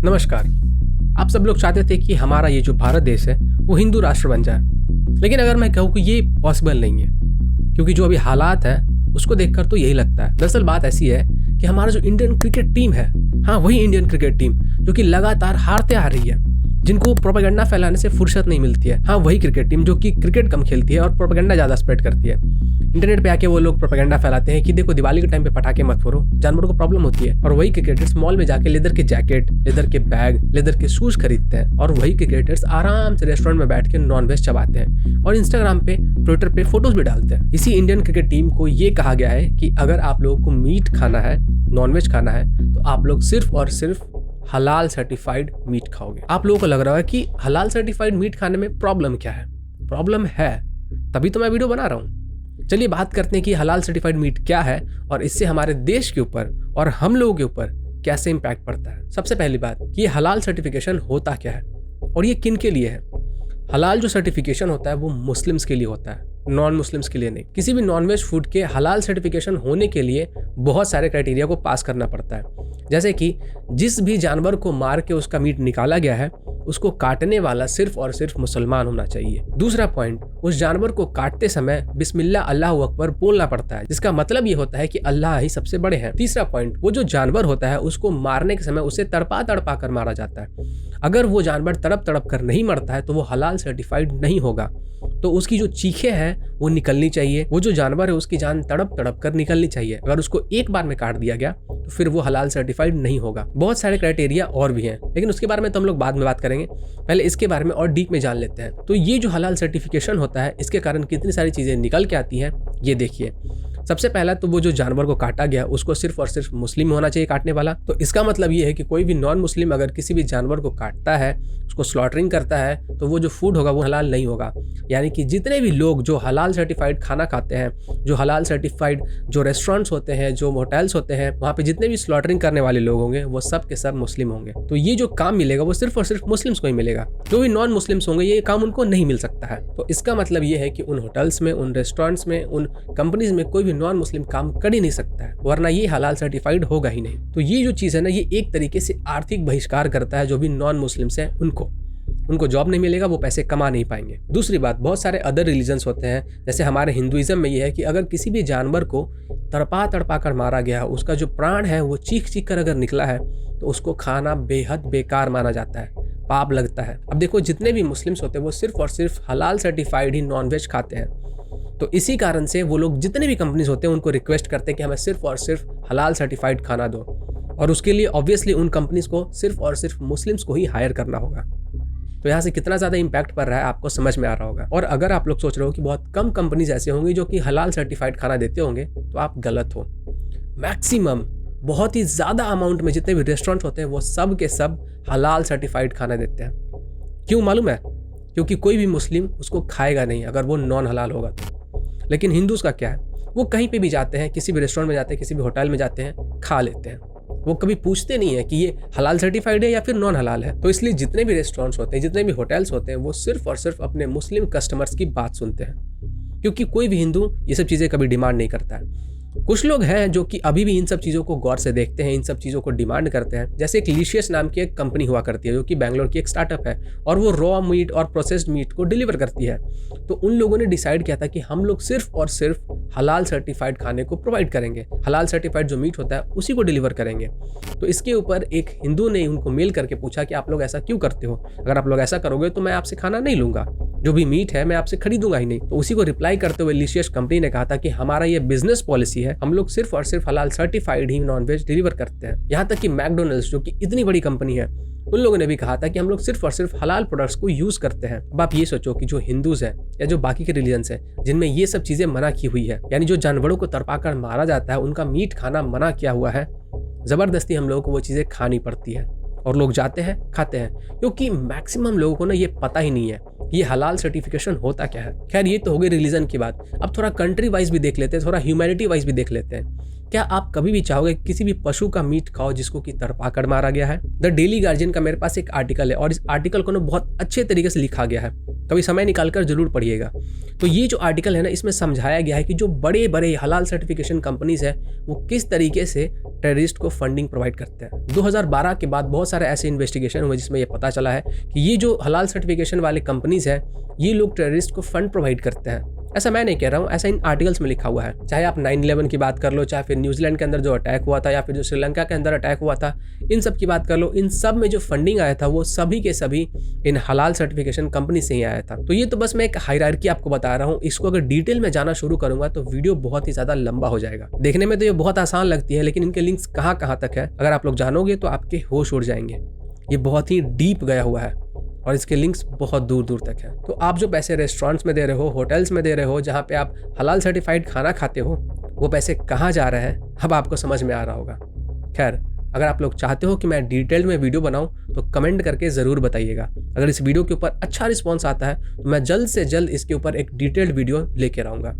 नमस्कार। आप सब लोग चाहते थे कि हमारा ये जो भारत देश है वो हिंदू राष्ट्र बन जाए, लेकिन अगर मैं कहूँ कि ये पॉसिबल नहीं है, क्योंकि जो अभी हालात है उसको देखकर तो यही लगता है। दरअसल बात ऐसी है कि हमारा जो इंडियन क्रिकेट टीम है, हाँ वही इंडियन क्रिकेट टीम जो कि लगातार हारते आ रही है, जिनको प्रोपेगेंडा फैलाने से फुर्सत नहीं मिलती है, हाँ वही क्रिकेट टीम जो कि क्रिकेट कम खेलती है और प्रोपेगेंडा ज़्यादा स्प्रेड करती है। इंटरनेट पे आके वो लोग प्रोपेगेंडा फैलाते हैं कि देखो दिवाली के टाइम पे पटाखे मत फोड़ो, जानवरों को प्रॉब्लम होती है। और वही क्रिकेटर्स मॉल में जाके लेदर के जैकेट, लेदर के बैग, लेदर के शूज खरीदते हैं, और वही क्रिकेटर्स आराम से रेस्टोरेंट में बैठ के नॉनवेज चबाते हैं और इंस्टाग्राम पे, ट्विटर पे फोटोज भी डालते हैं। इसी इंडियन क्रिकेट टीम को ये कहा गया है कि अगर आप लोगों को मीट खाना है, नॉनवेज खाना है, तो आप लोग सिर्फ और सिर्फ हलाल सर्टिफाइड मीट खाओगे। आप लोगों को लग रहा है कि हलाल सर्टिफाइड मीट खाने में प्रॉब्लम क्या है? प्रॉब्लम है, तभी तो मैं वीडियो बना रहा हूँ। चलिए बात करते हैं कि हलाल सर्टिफाइड मीट क्या है और इससे हमारे देश के ऊपर और हम लोगों के ऊपर कैसे इम्पैक्ट पड़ता है। सबसे पहली बात कि हलाल सर्टिफिकेशन होता क्या है और ये किन के लिए है। हलाल जो सर्टिफिकेशन होता है वो मुस्लिम्स के लिए होता है, नॉन मुस्लिम्स के लिए नहीं। किसी भी नॉनवेज फूड के हलाल सर्टिफिकेशन होने के लिए बहुत सारे क्राइटेरिया को पास करना पड़ता है, जैसे कि जिस भी जानवर को मार के उसका मीट निकाला गया है उसको काटने वाला सिर्फ और सिर्फ मुसलमान होना चाहिए। दूसरा पॉइंट, उस जानवर को काटते समय बिस्मिल्लाह अल्लाहु अकबर बोलना पड़ता है, जिसका मतलब ये होता है कि अल्लाह ही सबसे बड़े हैं। तीसरा पॉइंट, वो जो जानवर होता है उसको मारने के समय उसे तड़पा तड़पा कर मारा जाता है। अगर वो जानवर तड़प तड़प कर नहीं मरता है तो वो हलाल सर्टिफाइड नहीं होगा, तो उसकी जो चीखें हैं वो निकलनी चाहिए। वो जो जानवर है उसकी जान तड़प तड़प कर निकलनी चाहिए। अगर उसको एक बार में काट दिया गया तो फिर वो हलाल सर्टिफाइड नहीं होगा। बहुत सारे क्राइटेरिया और भी हैं, लेकिन उसके बारे में तो हम लोग बाद में बात करेंगे। पहले इसके बारे में और डीप में जान लेते हैं। तो ये जो हलाल सर्टिफिकेशन होता है इसके कारण कितनी सारी चीजें निकल के आती हैं, ये देखिए। सबसे पहला तो वो जो जानवर को काटा गया उसको सिर्फ और सिर्फ मुस्लिम होना चाहिए काटने वाला। तो इसका मतलब ये है कि कोई भी नॉन मुस्लिम अगर किसी भी जानवर को काटता है, उसको स्लॉटरिंग करता है, तो वो जो फूड होगा वो हलाल नहीं होगा। यानी कि जितने भी लोग जो हलाल सर्टिफाइड खाना खाते हैं, जो हलाल सर्टिफाइड जो रेस्टोरेंट्स होते हैं, जो होटल्स होते हैं, वहाँ पे जितने भी स्लॉटरिंग करने वाले लोग होंगे वो सब के सब मुस्लिम होंगे। तो ये जो काम मिलेगा वो सिर्फ और सिर्फ मुस्लिम्स को ही मिलेगा। जो भी नॉन मुस्लिम्स होंगे ये काम उनको नहीं मिल सकता है। तो इसका मतलब ये है कि उन होटल्स में, उन रेस्टोरेंट्स में, उन कंपनीज में कोई भी नॉन मुस्लिम काम कर ही नहीं सकता है, वरना ये हलाल सर्टिफाइड होगा ही नहीं। तो ये जो चीज़ है ना, ये एक तरीके से आर्थिक बहिष्कार करता है जो भी नॉन मुस्लिम्स हैं उनको जॉब नहीं मिलेगा, वो पैसे कमा नहीं पाएंगे। दूसरी बात, बहुत सारे अदर रिलीजन्स होते हैं, जैसे हमारे हिंदुइज्म में ये है कि अगर किसी भी जानवर को तड़पा तड़पा कर मारा गया, उसका जो प्राण है वो चीख चीख कर अगर निकला है तो उसको खाना बेहद बेकार माना जाता है, पाप लगता है। अब देखो जितने भी मुस्लिम्स होते हैं वो सिर्फ और सिर्फ हलाल सर्टिफाइड ही नॉनवेज खाते हैं, तो इसी कारण से वो लोग जितने भी कंपनीज होते हैं उनको रिक्वेस्ट करते हैं कि हमें सिर्फ और सिर्फ हलाल सर्टिफाइड खाना दो, और उसके लिए ऑब्वियसली उन कंपनीज को सिर्फ और सिर्फ मुस्लिम्स को ही हायर करना होगा। तो यहाँ से कितना ज़्यादा इम्पैक्ट पड़ रहा है आपको समझ में आ रहा होगा। और अगर आप लोग सोच रहे हो कि बहुत कम कंपनीज ऐसे होंगी जो कि हलाल सर्टिफाइड खाना देते होंगे, तो आप गलत हो। मैक्सिमम बहुत ही ज़्यादा अमाउंट में जितने भी रेस्टोरेंट होते हैं वो सब के सब हलाल सर्टिफाइड खाना देते हैं। क्यों मालूम है? क्योंकि कोई भी मुस्लिम उसको खाएगा नहीं अगर वो नॉन हलाल होगा तो। लेकिन हिंदूज का क्या है, वो कहीं पे भी जाते हैं, किसी भी रेस्टोरेंट में जाते हैं, किसी भी होटल में जाते हैं, खा लेते हैं। वो कभी पूछते नहीं है कि ये हलाल सर्टिफाइड है या फिर नॉन हलाल है। तो इसलिए जितने भी रेस्टोरेंट्स होते हैं, जितने भी होटल्स होते हैं, वो सिर्फ और सिर्फ अपने मुस्लिम कस्टमर्स की बात सुनते हैं, क्योंकि कोई भी हिंदू ये सब चीज़ें कभी डिमांड नहीं करता है। कुछ लोग हैं जो कि अभी भी इन सब चीज़ों को गौर से देखते हैं, इन सब चीज़ों को डिमांड करते हैं। जैसे एक लिशियस नाम की एक कंपनी हुआ करती है जो कि बैंगलोर की एक स्टार्टअप है, और वो रॉ मीट और प्रोसेस्ड मीट को डिलीवर करती है। तो उन लोगों ने डिसाइड किया था कि हम लोग सिर्फ और सिर्फ हलाल सर्टिफाइड खाने को प्रोवाइड करेंगे, हलाल सर्टिफाइड जो मीट होता है उसी को डिलीवर करेंगे। तो इसके ऊपर एक हिंदू ने उनको मेल करके पूछा कि आप लोग ऐसा क्यों करते हो? अगर आप लोग ऐसा करोगे तो मैं आपसे खाना नहीं लूँगा, जो भी मीट है मैं आपसे खरीदूंगा ही नहीं। तो उसी को रिप्लाई करते हुए लिशियस कंपनी ने कहा था कि हमारा ये बिजनेस पॉलिसी है, हम लोग सिर्फ और सिर्फ हलाल सर्टिफाइड ही नॉनवेज डिलीवर करते हैं। यहाँ तक कि मैकडोनल्ड्स जो कि इतनी बड़ी कंपनी है, उन लोगों ने भी कहा था कि हम लोग सिर्फ और सिर्फ हलाल प्रोडक्ट्स को यूज करते हैं। अब आप ये सोचो कि जो हिंदूज हैं या जो बाकी के रिलीजन्स हैं जिनमें ये सब चीजें मना की हुई है, यानी जो जानवरों को तड़पाकर मारा जाता है उनका मीट खाना मना किया हुआ है, जबरदस्ती हम लोगों को वो चीजें खानी पड़ती है, और लोग जाते हैं खाते हैं, क्योंकि मैक्सिमम लोगों को ना ये पता ही नहीं है ये हलाल सर्टिफिकेशन होता क्या है। खैर ये तो हो गई रिलीजन की बात। अब थोड़ा कंट्री वाइज भी देख लेते हैं, थोड़ा ह्यूमैनिटी वाइज भी देख लेते हैं क्या आप कभी भी चाहोगे किसी भी पशु का मीट खाओ जिसको कि तड़पा कर मारा गया है? द डेली गार्जियन का मेरे पास एक आर्टिकल है और इस आर्टिकल को ना बहुत अच्छे तरीके से लिखा गया है, कभी समय निकालकर जरूर पढ़िएगा। तो ये जो आर्टिकल है ना, इसमें समझाया गया है कि जो बड़े बड़े हलाल सर्टिफिकेशन कंपनीज है वो किस तरीके से टेररिस्ट को फंडिंग प्रोवाइड करते हैं। 2012 के बाद बहुत सारे ऐसे इन्वेस्टिगेशन हुए जिसमें ये पता चला है कि ये जो हलाल सर्टिफिकेशन वाले कंपनीज हैं ये लोग टेररिस्ट को फंड प्रोवाइड करते हैं। ऐसा मैं नहीं कह रहा हूँ, ऐसा इन आर्टिकल्स में लिखा हुआ है। चाहे आप 9/11 की बात कर लो, चाहे फिर न्यूजीलैंड के अंदर जो अटैक हुआ था, या फिर जो श्रीलंका के अंदर अटैक हुआ था, इन सब की बात कर लो, इन सब में जो फंडिंग आया था वो सभी के सभी इन हलाल सर्टिफिकेशन कंपनी से ही आया था। तो ये तो बस मैं एक हायरार्की आपको बता रहा हूँ। इसको अगर डिटेल में जाना शुरू करूंगा तो वीडियो बहुत ही ज्यादा लंबा हो जाएगा। देखने में तो ये बहुत आसान लगती है, लेकिन इनके लिंक्स कहाँ कहाँ तक है अगर आप लोग जानोगे तो आपके होश उड़ जाएंगे। ये बहुत ही डीप गया हुआ है और इसके लिंक्स बहुत दूर दूर तक हैं। तो आप जो पैसे रेस्टोरेंट्स में दे रहे हो, होटल्स में दे रहे हो, जहाँ पे आप हलाल सर्टिफाइड खाना खाते हो, वो पैसे कहाँ जा रहे हैं अब आपको समझ में आ रहा होगा। खैर, अगर आप लोग चाहते हो कि मैं डिटेल में वीडियो बनाऊं तो कमेंट करके ज़रूर बताइएगा। अगर इस वीडियो के ऊपर अच्छा रिस्पॉन्स आता है तो मैं जल्द से जल्द इसके ऊपर एक डिटेल्ड वीडियो लेकर आऊँगा।